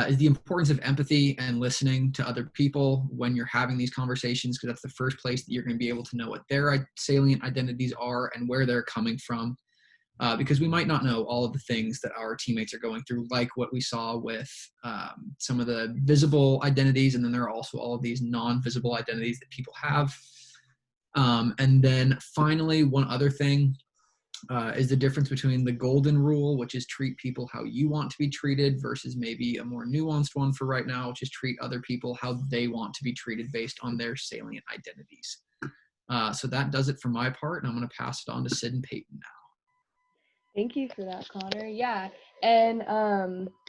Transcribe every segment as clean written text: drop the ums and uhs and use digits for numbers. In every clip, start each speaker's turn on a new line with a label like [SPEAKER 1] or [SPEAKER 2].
[SPEAKER 1] is the importance of empathy and listening to other people when you're having these conversations, because that's the first place that you're going to be able to know what their salient identities are and where they're coming from. Because we might not know all of the things that our teammates are going through, like what we saw with some of the visible identities, and then there are also all of these non-visible identities that people have. And then finally, one other thing is the difference between the golden rule, which is treat people how you want to be treated, versus maybe a more nuanced one for right now, which is treat other people how they want to be treated based on their salient identities. So that does it for my part, and I'm going to pass it on to Sid and Peyton now.
[SPEAKER 2] Thank you for that, Connor. Yeah, and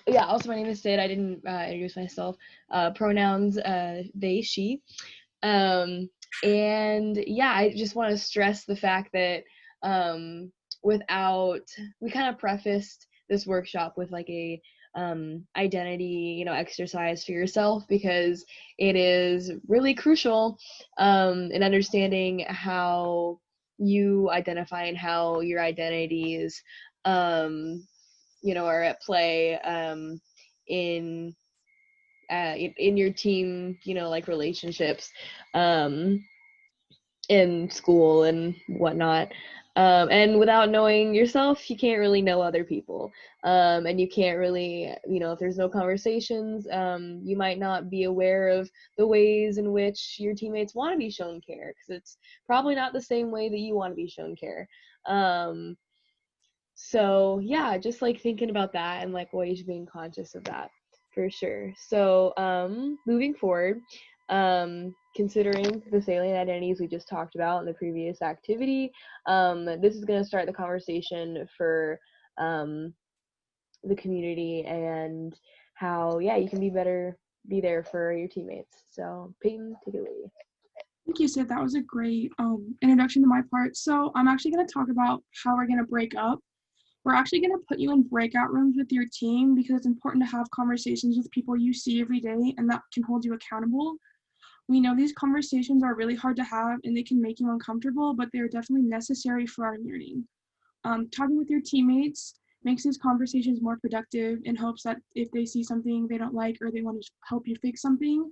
[SPEAKER 2] yeah, also my name is Sid. I didn't introduce myself. Pronouns they, she. And yeah, I just want to stress the fact that we kind of prefaced this workshop with like a identity, exercise for yourself, because it is really crucial in understanding how you identify and how your identities are at play in your team, like relationships in school and whatnot. And without knowing yourself, you can't really know other people. And you can't really, if there's no conversations, you might not be aware of the ways in which your teammates want to be shown care, because it's probably not the same way that you want to be shown care. So yeah, just like thinking about that and like always being conscious of that, for sure. So moving forward, considering the salient identities we just talked about in the previous activity, this is going to start the conversation for the community and how, you can be there for your teammates. So Peyton, take it away.
[SPEAKER 3] Thank you, Sid. That was a great introduction to my part. So I'm actually going to talk about how we're going to break up. We're actually going to put you in breakout rooms with your team, because it's important to have conversations with people you see every day and that can hold you accountable. We know these conversations are really hard to have and they can make you uncomfortable, but they're definitely necessary for our learning. Talking with your teammates makes these conversations more productive, in hopes that if they see something they don't like or they want to help you fix something,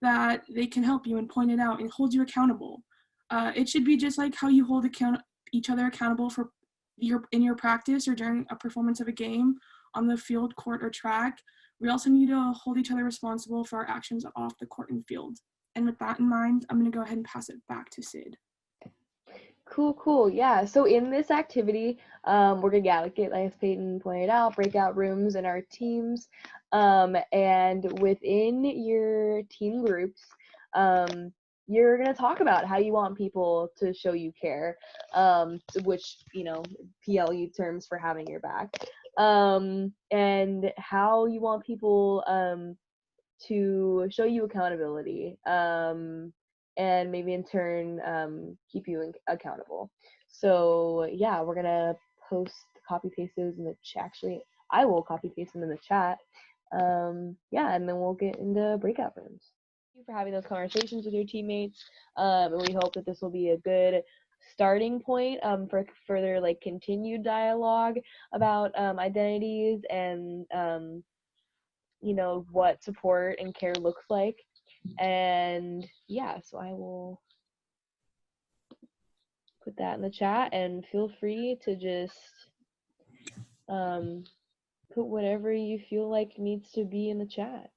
[SPEAKER 3] that they can help you and point it out and hold you accountable. It should be just like how you hold each other accountable for in your practice or during a performance of a game on the field, court, or track. We also need to hold each other responsible for our actions off the court and field. And with that in mind, I'm going to go ahead and pass it back to Sid.
[SPEAKER 2] Cool. Yeah. So in this activity, we're gonna like as Peyton pointed out, breakout rooms in our teams, and within your team groups, you're gonna talk about how you want people to show you care, which PLU terms for having your back, and how you want people to show you accountability, and maybe in turn keep you accountable. So yeah, we're gonna post copy paste those in the chat. Actually, I will copy paste them in the chat. Yeah, and then we'll get into breakout rooms. Thank you for having those conversations with your teammates, and we hope that this will be a good starting point for further like continued dialogue about identities and what support and care looks like. And yeah, so I will put that in the chat, and feel free to just put whatever you feel like needs to be in the chat.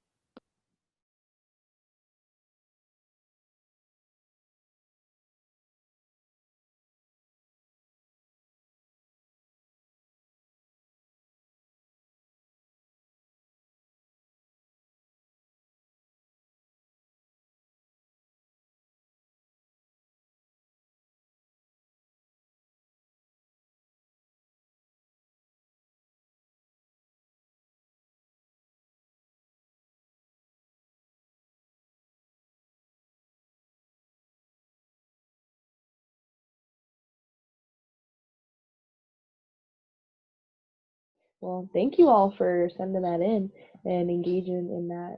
[SPEAKER 2] Well, thank you all for sending that in and engaging in that.